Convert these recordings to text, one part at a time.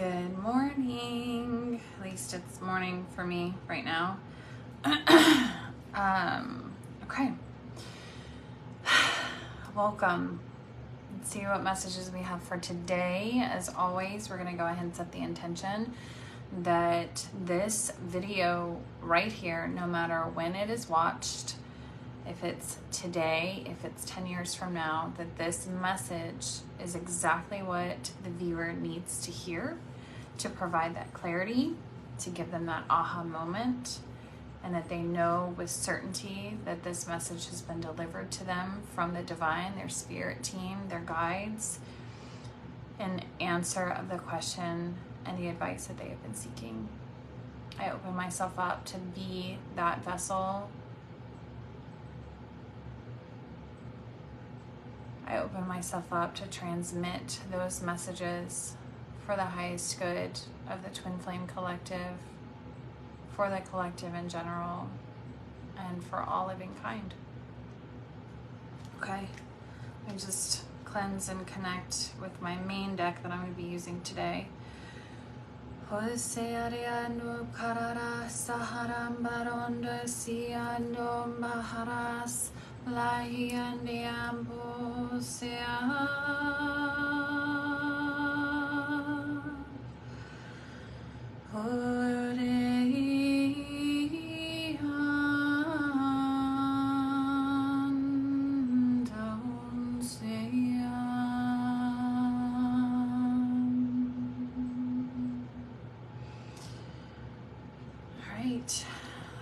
Good morning. At least it's morning for me right now. Okay. Welcome. Let's see what messages we have for today. As always, we're going to go ahead and set the intention that this video right here, no matter when it is watched, if it's today, if it's 10 years from now, that this message is exactly what the viewer needs to hear to provide that clarity, to give them that aha moment, and that they know with certainty that this message has been delivered to them from the divine, their spirit team, their guides, in answer of the question and the advice that they have been seeking. I open myself up to be that vessel. I open myself up to transmit those messages for the highest good of the Twin Flame Collective, for the collective in general, and for all living kind. Okay, I just cleanse and connect with my main deck that I'm going to be using today.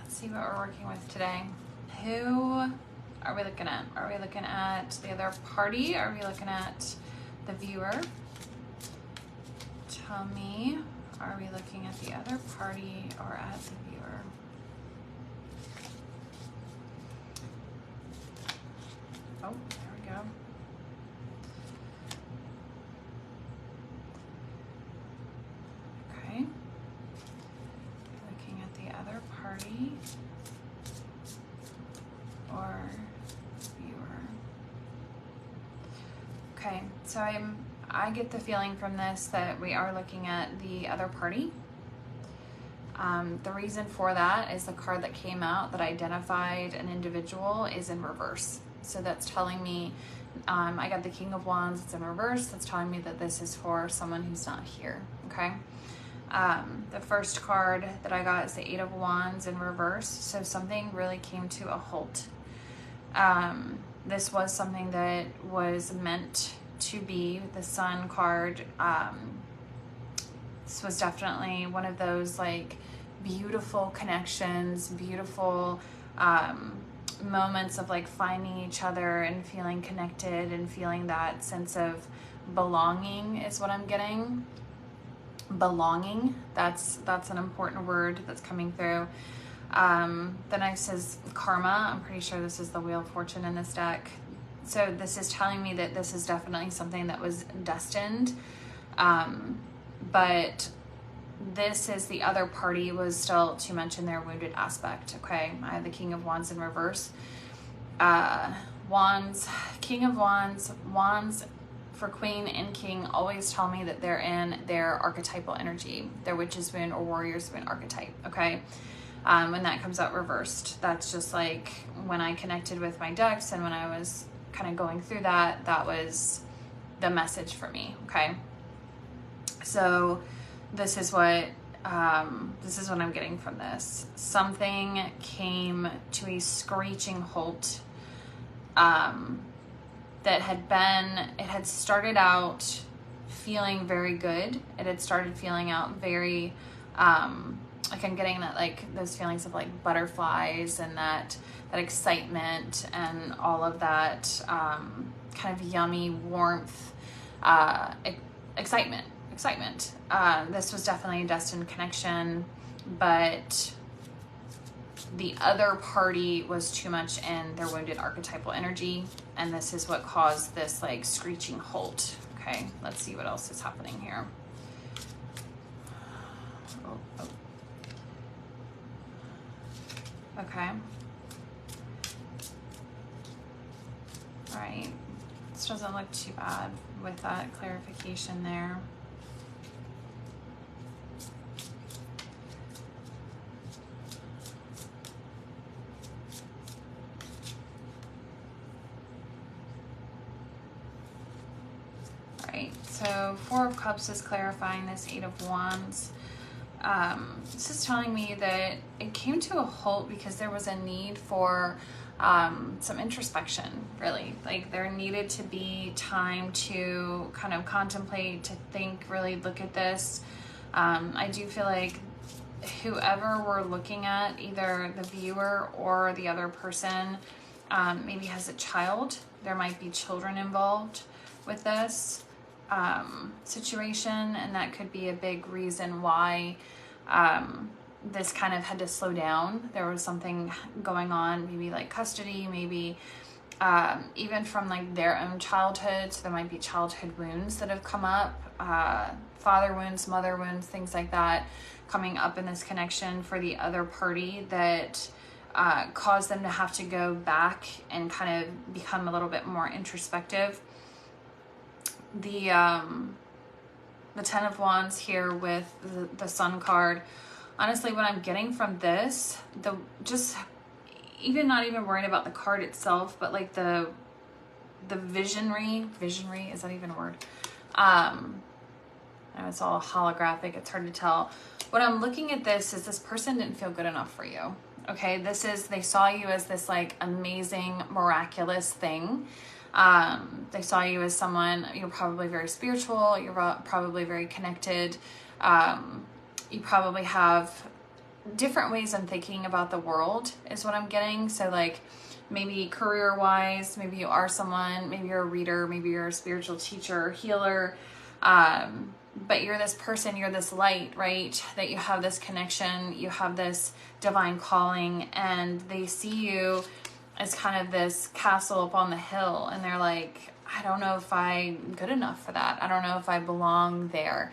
Let's see what we're working with today. Who are we looking at? Are we looking at the other party? Are we looking at the viewer? Tell me, are we looking at the other party or at the viewer? Oh, there we go. Okay. Looking at the other party or viewer. Okay, so I get the feeling from this that we are looking at the other party. The reason for that is the card that came out that identified an individual is in reverse. So that's telling me, I got the King of Wands, it's in reverse. That's telling me that this is for someone who's not here, okay? The first card that I got is the Eight of Wands in reverse. So something really came to a halt. This was something that was meant to be. The Sun card, this was definitely one of those like beautiful connections, beautiful moments of like finding each other and feeling connected and feeling that sense of belonging is what I'm getting. Belonging, that's an important word that's coming through. The next is karma. I'm pretty sure this is the Wheel of Fortune in this deck. So this is telling me that this is definitely something that was destined. But this is the other party was still to mention their wounded aspect. Okay, I have the King of Wands in reverse. Wands, King of Wands, Wands for Queen and King always tell me that they're in their archetypal energy, their Witch's Wound or Warrior's Wound archetype, okay? When that comes out reversed, that's just like when I connected with my decks and when I was kind of going through that, that was the message for me, okay? So this is what I'm getting from this. Something came to a screeching halt that it had started out feeling very good. It had started feeling out very, like I'm getting that, like those feelings of like butterflies and that excitement and all of that kind of yummy warmth, excitement. This was definitely a destined connection, but the other party was too much in their wounded archetypal energy, and this is what caused this like screeching halt. Okay, let's see what else is happening here. Oh. Okay. All right. This doesn't look too bad with that clarification there. So Four of Cups is clarifying this Eight of Wands. This is telling me that it came to a halt because there was a need for some introspection, really. Like there needed to be time to kind of contemplate, to think, really look at this. I do feel like whoever we're looking at, either the viewer or the other person, maybe has a child. There might be children involved with this situation, and that could be a big reason why this kind of had to slow down. There was something going on, maybe like custody, maybe even from like their own childhood. So there might be childhood wounds that have come up, father wounds, mother wounds, things like that coming up in this connection for the other party that caused them to have to go back and kind of become a little bit more introspective. The Ten of Wands here with the Sun card. Honestly, what I'm getting from this, not even worrying about the card itself, but like the visionary, is that even a word? It's all holographic, it's hard to tell. What I'm looking at this is this person didn't feel good enough for you. Okay, they saw you as this like amazing, miraculous thing. They saw you as someone, you're probably very spiritual, you're probably very connected. You probably have different ways of thinking about the world is what I'm getting. So like maybe career wise, maybe you are someone, maybe you're a reader, maybe you're a spiritual teacher, healer, but you're this person, you're this light, right? That you have this connection, you have this divine calling, and they see you as kind of this castle up on the hill, and they're like, I don't know if I'm good enough for that. I don't know if I belong there.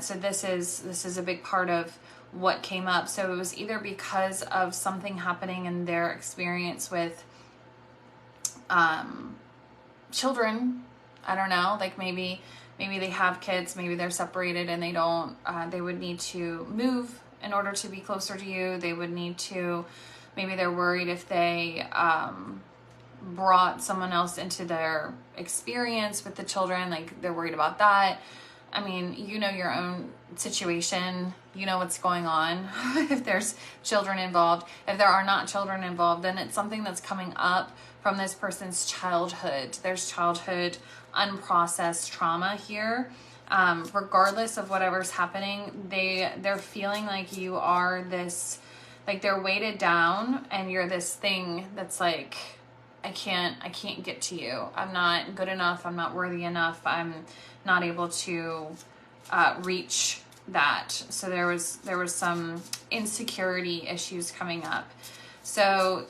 So this is a big part of what came up. So it was either because of something happening in their experience with children. I don't know, like maybe they have kids, maybe they're separated and they don't, they would need to move in order to be closer to you. They would need to, maybe they're worried if they brought someone else into their experience with the children, like they're worried about that. I mean, you know your own situation, you know what's going on if there's children involved. If there are not children involved, then it's something that's coming up from this person's childhood. There's childhood unprocessed trauma here. Regardless of whatever's happening, they're feeling like you are this, like they're weighted down and you're this thing that's like, I can't get to you. I'm not good enough. I'm not worthy enough. I'm not able to reach that. So there was some insecurity issues coming up. So,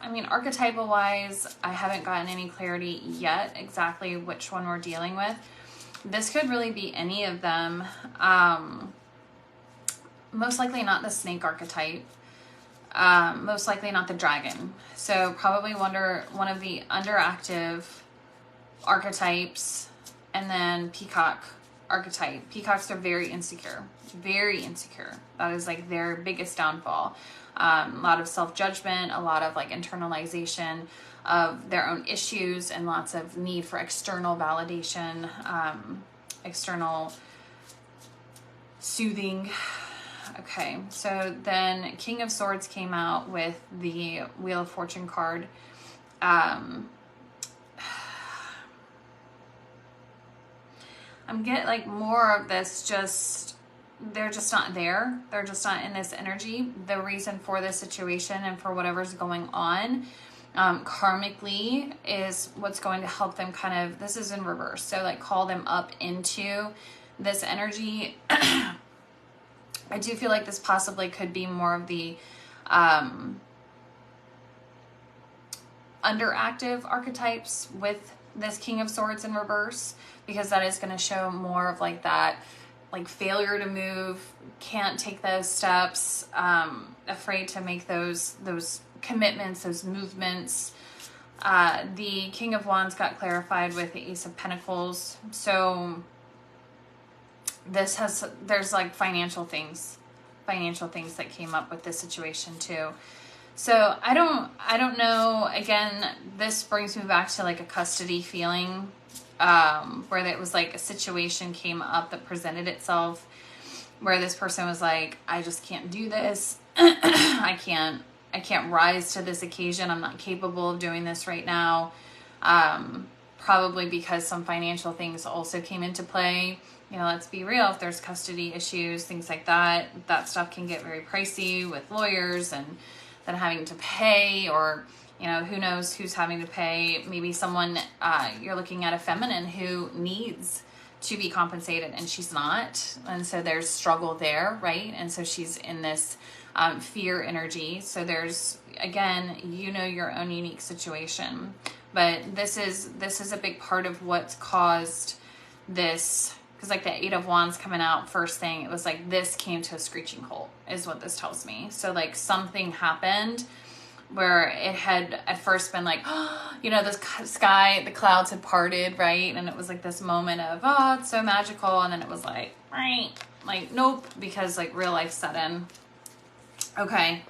I mean, archetypal wise, I haven't gotten any clarity yet exactly which one we're dealing with. This could really be any of them. Most likely not the snake archetype. Most likely not the dragon. So probably one of the underactive archetypes, and then peacock archetype. Peacocks are very insecure. Very insecure. That is like their biggest downfall. A lot of self-judgment, a lot of like internalization of their own issues, and lots of need for external validation, external soothing. Okay, so then King of Swords came out with the Wheel of Fortune card. I'm getting like more of this, just they're just not there. They're just not in this energy. The reason for this situation and for whatever's going on karmically is what's going to help them kind of, this is in reverse, so like call them up into this energy. I do feel like this possibly could be more of the underactive archetypes with this King of Swords in reverse, because that is going to show more of like that, like failure to move, can't take those steps, afraid to make those commitments, those movements. The King of Wands got clarified with the Ace of Pentacles. So there's like financial things that came up with this situation too. So I don't know. Again, this brings me back to like a custody feeling. where it was like a situation came up that presented itself where this person was like, I just can't do this. I can't rise to this occasion. I'm not capable of doing this right now. Probably because some financial things also came into play. You know, let's be real. If there's custody issues, things like that, that stuff can get very pricey with lawyers and then having to pay, or, you know, who knows who's having to pay. Maybe someone, you're looking at a feminine who needs to be compensated and she's not. And so there's struggle there, right? And so she's in this fear energy. So there's, again, you know, your own unique situation. But this is a big part of what's caused this, because like the Eight of Wands coming out first thing, it was like this came to a screeching halt is what this tells me. So like something happened where it had at first been like, oh, you know, the sky, the clouds had parted, right? And it was like this moment of, oh, it's so magical. And then it was like, right, like, nope, because like real life set in. Okay.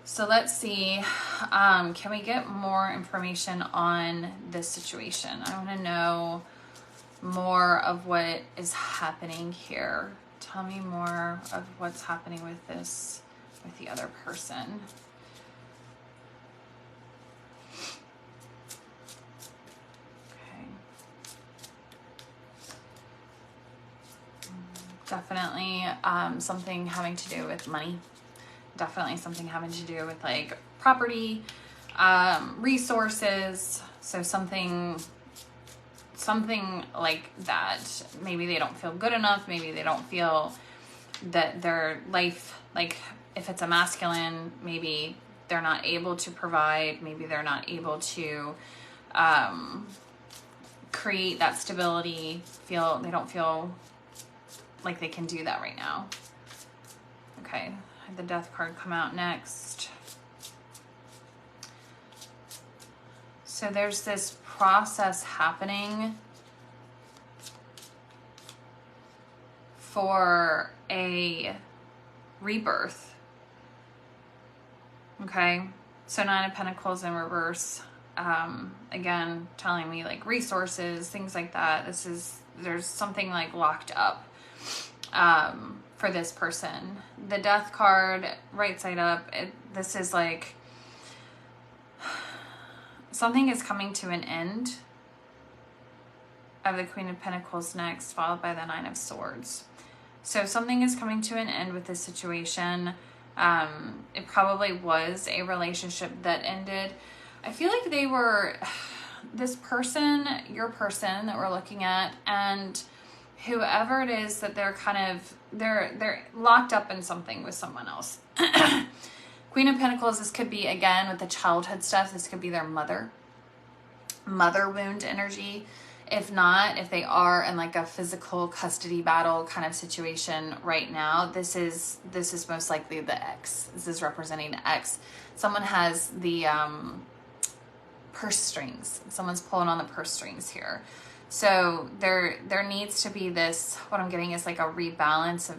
So let's see, can we get more information on this situation? I want to know more of what is happening here. Tell me more of what's happening with this, with the other person. Okay. Definitely something having to do with money. Definitely something having to do with like property, resources. So something like that. Maybe they don't feel good enough. Maybe they don't feel that their life, like if it's a masculine, maybe they're not able to provide. Maybe they're not able to create that stability. They don't feel like they can do that right now. Okay. The Death card come out next. So there's this process happening for a rebirth. Okay. So Nine of Pentacles in reverse. Again, telling me like resources, things like that. There's something like locked up. For this person. The Death card, right side up, this is like something is coming to an end. I have the Queen of Pentacles next, followed by the Nine of Swords. So something is coming to an end with this situation. It probably was a relationship that ended. I feel like they were, this person, your person that we're looking at, and whoever it is that they're kind of, they're locked up in something with someone else. Queen of Pentacles, this could be, again, with the childhood stuff, this could be their mother wound energy. If not, if they are in like a physical custody battle kind of situation right now, this is most likely the ex. This is representing the ex. Someone has the purse strings. Someone's pulling on the purse strings here. So there needs to be this, what I'm getting is like a rebalance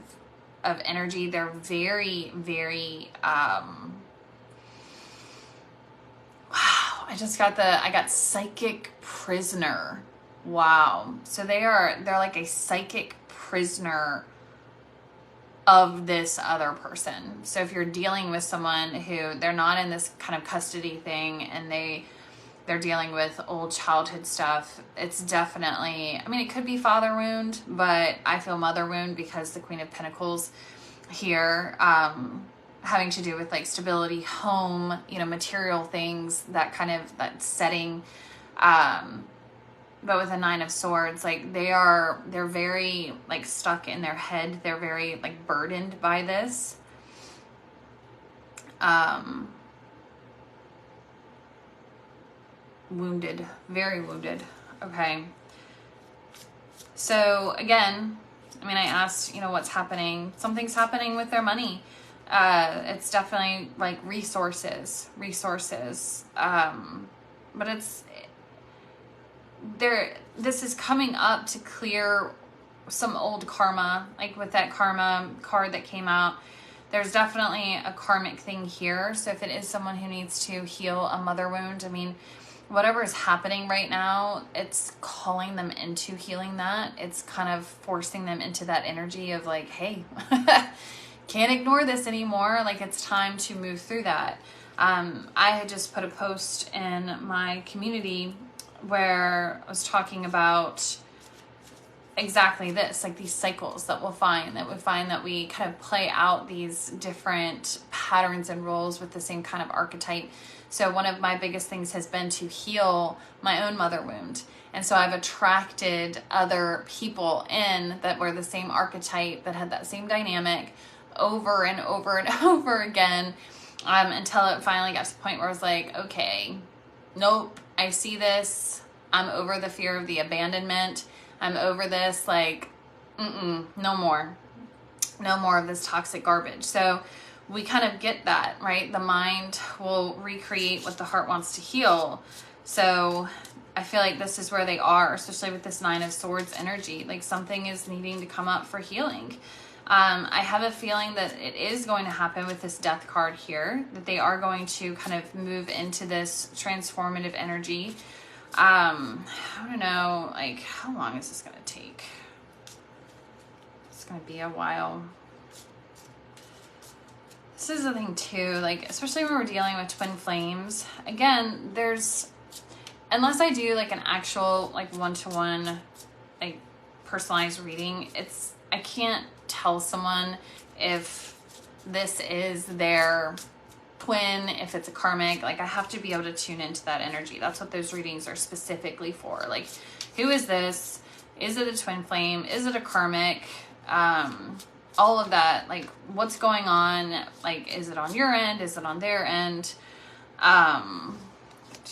of energy. They're very, very, wow. I got psychic prisoner. Wow. So they're like a psychic prisoner of this other person. So if you're dealing with someone who they're not in this kind of custody thing and they're dealing with old childhood stuff, it's definitely, I mean, it could be father wound, but I feel mother wound because the Queen of Pentacles here, having to do with like stability, home, you know, material things, that kind of, that setting. But with the Nine of Swords, like they're very like stuck in their head. They're very like burdened by this. Wounded, very wounded. Okay. So again, I mean, I asked, you know, what's happening? Something's happening with their money. It's definitely like resources. But this is coming up to clear some old karma, like with that karma card that came out. There's definitely a karmic thing here. So if it is someone who needs to heal a mother wound, I mean, whatever is happening right now, it's calling them into healing that. It's kind of forcing them into that energy of like, hey, can't ignore this anymore. Like, it's time to move through that. I had just put a post in my community where I was talking about exactly this, like these cycles that we find that we kind of play out these different patterns and roles with the same kind of archetype. So one of my biggest things has been to heal my own mother wound. And so I've attracted other people in that were the same archetype, that had that same dynamic over and over and over again, until it finally got to the point where I was like, okay, nope, I see this. I'm over the fear of the abandonment. I'm over this, like, no more of this toxic garbage. So we kind of get that, right? The mind will recreate what the heart wants to heal. So I feel like this is where they are, especially with this Nine of Swords energy. Like, something is needing to come up for healing. I have a feeling that it is going to happen with this Death card here, that they are going to kind of move into this transformative energy. I don't know, like, how long is this going to take? It's going to be a while. This is the thing too, like, especially when we're dealing with twin flames. Again, unless I do like an actual, like, one-to-one, like, personalized reading, I can't tell someone if this is their twin, if it's a karmic. Like, I have to be able to tune into that energy. That's what those readings are specifically for. Like, who is this? Is it a twin flame? Is it a karmic? All of that, like, what's going on? Like, is it on your end? Is it on their end? 2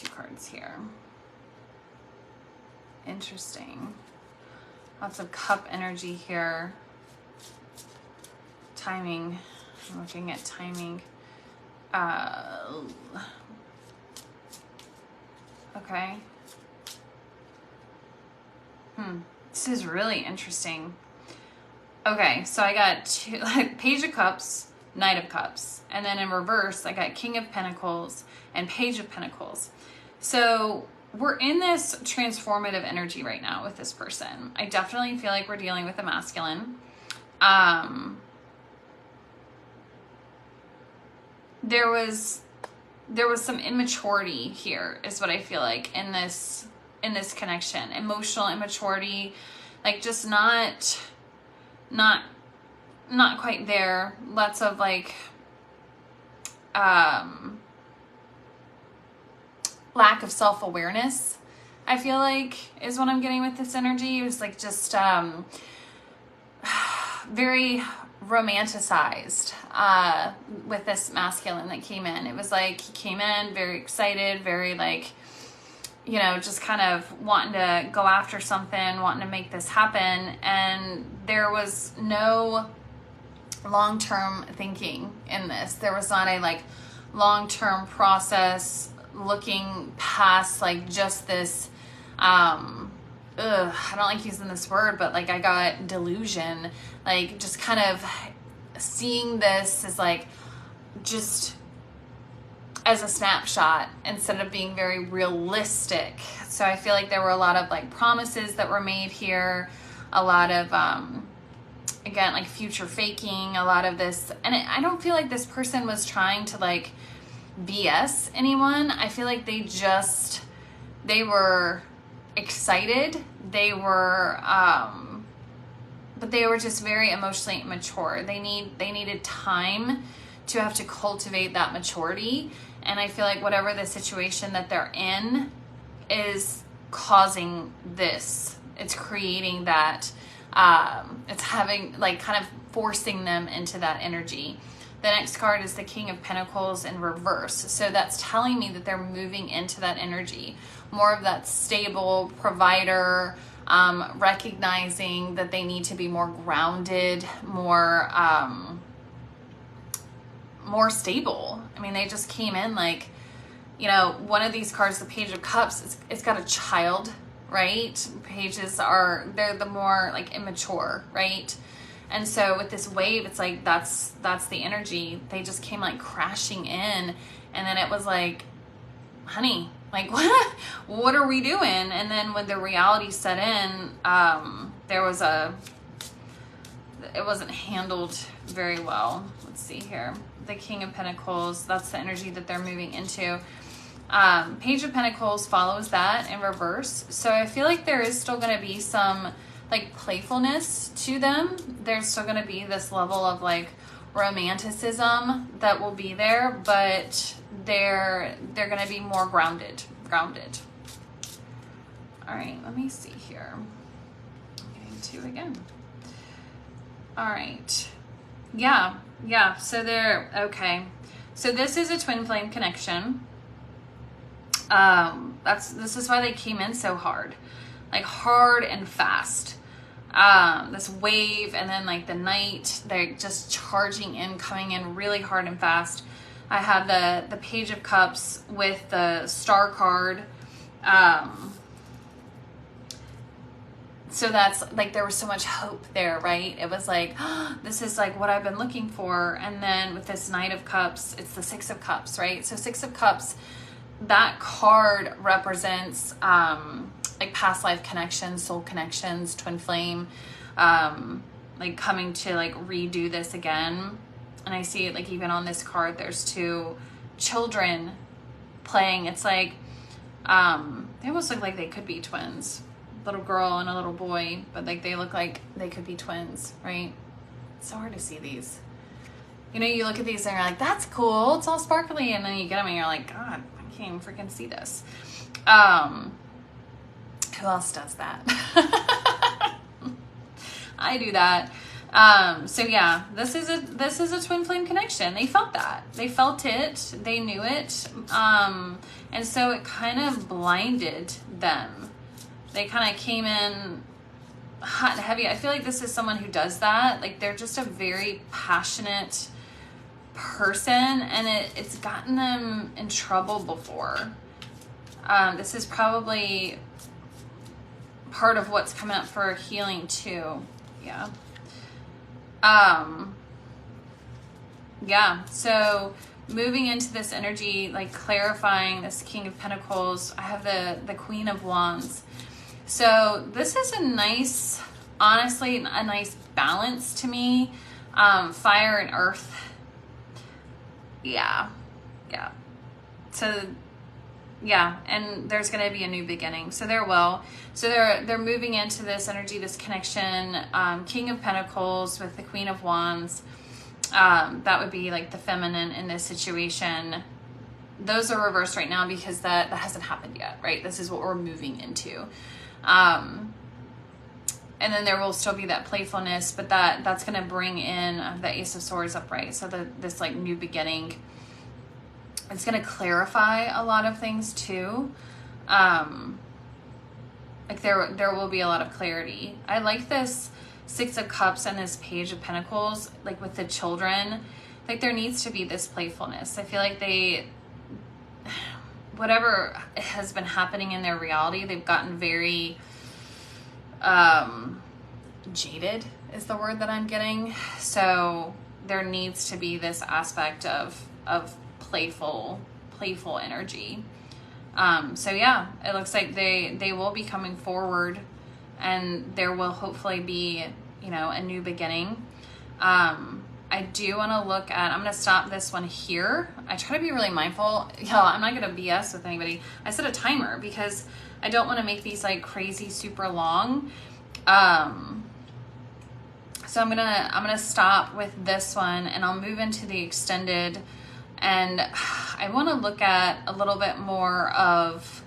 cards here. Interesting. Lots of cup energy here. Timing. I'm looking at timing. Okay. This is really interesting. Okay, so I got Page of Cups, Knight of Cups, and then in reverse, I got King of Pentacles and Page of Pentacles. So we're in this transformative energy right now with this person. I definitely feel like we're dealing with a masculine. There was some immaturity here, is what I feel like in this connection. Emotional immaturity, like, just not quite there. Lots of, like, lack of self-awareness, I feel like, is what I'm getting with this energy. It was like just very romanticized with this masculine that came in. It was like he came in very excited, very, like, you know, just kind of wanting to go after something, wanting to make this happen. And there was no long-term thinking in this. There was not a, like, long-term process looking past, like, just this, I don't like using this word, but, like, I got delusion, like, just kind of seeing this as, like, just as a snapshot instead of being very realistic. So I feel like there were a lot of, like, promises that were made here, a lot of, again, like, future faking, a lot of this. And I don't feel like this person was trying to, like, BS anyone. I feel like they were excited. They were, but they were just very emotionally immature. They needed time to have to cultivate that maturity. And I feel like whatever the situation that they're in is causing this. It's creating that, it's having, like, kind of forcing them into that energy. The next card is the King of Pentacles in reverse. So that's telling me that they're moving into that energy. More of that stable provider, recognizing that they need to be more grounded, more stable. I mean, they just came in, like, you know, one of these cards, the Page of Cups, it's got a child, right? Pages they're the more, like, immature, right? And so with this wave, it's like, that's the energy. They just came, like, crashing in. And then it was like, honey, Like, what are we doing? And then when the reality set in, it wasn't handled very well. Let's see here. The King of Pentacles, that's the energy that they're moving into. Page of Pentacles follows that in reverse. So I feel like there is still going to be some like playfulness to them. There's still going to be this level of like romanticism that will be there, but they're going to be more grounded. All right, let me see here. I'm getting 2 again. All right. Yeah. So they're okay. So this is a twin flame connection. This is why they came in so hard, like hard and fast. This wave, and then like the knight, they're just charging in, coming in really hard and fast. I have the Page of Cups with the Star card. So that's like, there was so much hope there, right? It was like, oh, this is like what I've been looking for. And then with this Knight of Cups, it's the 6 of Cups, right? So 6 of Cups, that card represents like past life connections, soul connections, twin flame, like coming to like redo this again. And I see it like even on this card, there's 2 children playing. It's like, they almost look like they could be twins. Little girl and a little boy, but like they look like they could be twins, right? It's so hard to see these. You know, you look at these and you're like, that's cool, it's all sparkly, and then you get them and you're like, God, I can't even freaking see this. Who else does that? I do that. So yeah, this is a twin flame connection. They felt that. They felt it. They knew it. And so it kind of blinded them. They kind of came in hot and heavy. I feel like this is someone who does that. Like they're just a very passionate person, and it's gotten them in trouble before. This is probably part of what's coming up for healing too. Yeah. Yeah. So moving into this energy, like clarifying this King of Pentacles, I have the Queen of Wands. So this is a nice, honestly, a nice balance to me. Fire and earth. Yeah. So yeah, and there's going to be a new beginning. So they're moving into this energy, this connection. King of Pentacles with the Queen of Wands. That would be like the feminine in this situation. Those are reversed right now because that hasn't happened yet, right? This is what we're moving into. And then there will still be that playfulness, but that's going to bring in the Ace of Swords upright. So this like new beginning, it's going to clarify a lot of things too. Like there will be a lot of clarity. I like this 6 of Cups and this Page of Pentacles, like with the children, like there needs to be this playfulness. I feel like whatever has been happening in their reality, they've gotten very jaded is the word that I'm getting. So there needs to be this aspect of playful energy. So yeah, it looks like they will be coming forward, and there will hopefully be, you know, a new beginning. I do want to look at, I'm going to stop this one here. I try to be really mindful. Y'all, I'm not going to BS with anybody. I set a timer because I don't want to make these like crazy super long. So I'm going to stop with this one, and I'll move into the extended, and I want to look at a little bit more of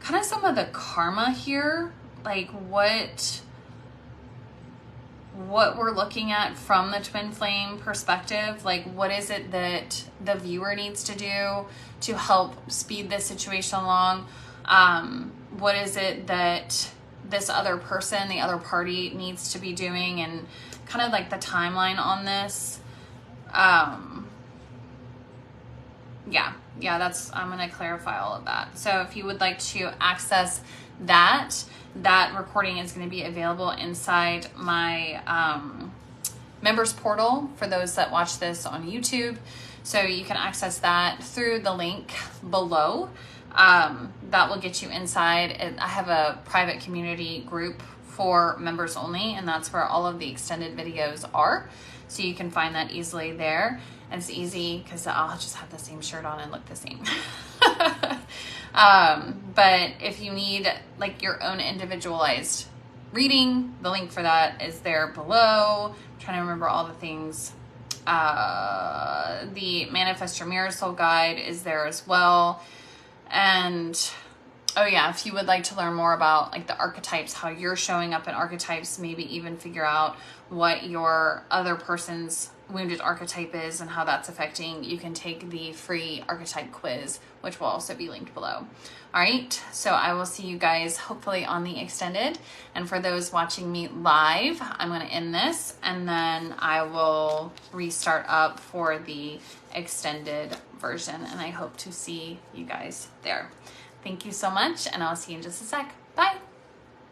kind of some of the karma here, like what we're looking at from the twin flame perspective. Like what is it that the viewer needs to do to help speed this situation along? What is it that this other person, the other party, needs to be doing, and kind of like the timeline on this. Yeah, I'm going to clarify all of that. So if you would like to access that recording is going to be available inside my members portal for those that watch this on YouTube. So you can access that through the link below. that will get you inside. I have a private community group for members only, and that's where all of the extended videos are. So you can find that easily there. And it's easy because I'll just have the same shirt on and look the same. But if you need like your own individualized reading, the link for that is there below. I'm trying to remember all the things. The Manifest Your Mirror Soul Guide is there as well. And oh yeah, if you would like to learn more about like the archetypes, how you're showing up in archetypes, maybe even figure out what your other person's wounded archetype is and how that's affecting, you can take the free archetype quiz, which will also be linked below. All right, so I will see you guys hopefully on the extended. And for those watching me live, I'm going to end this and then I will restart up for the extended version. And I hope to see you guys there. Thank you so much, and I'll see you in just a sec. Bye.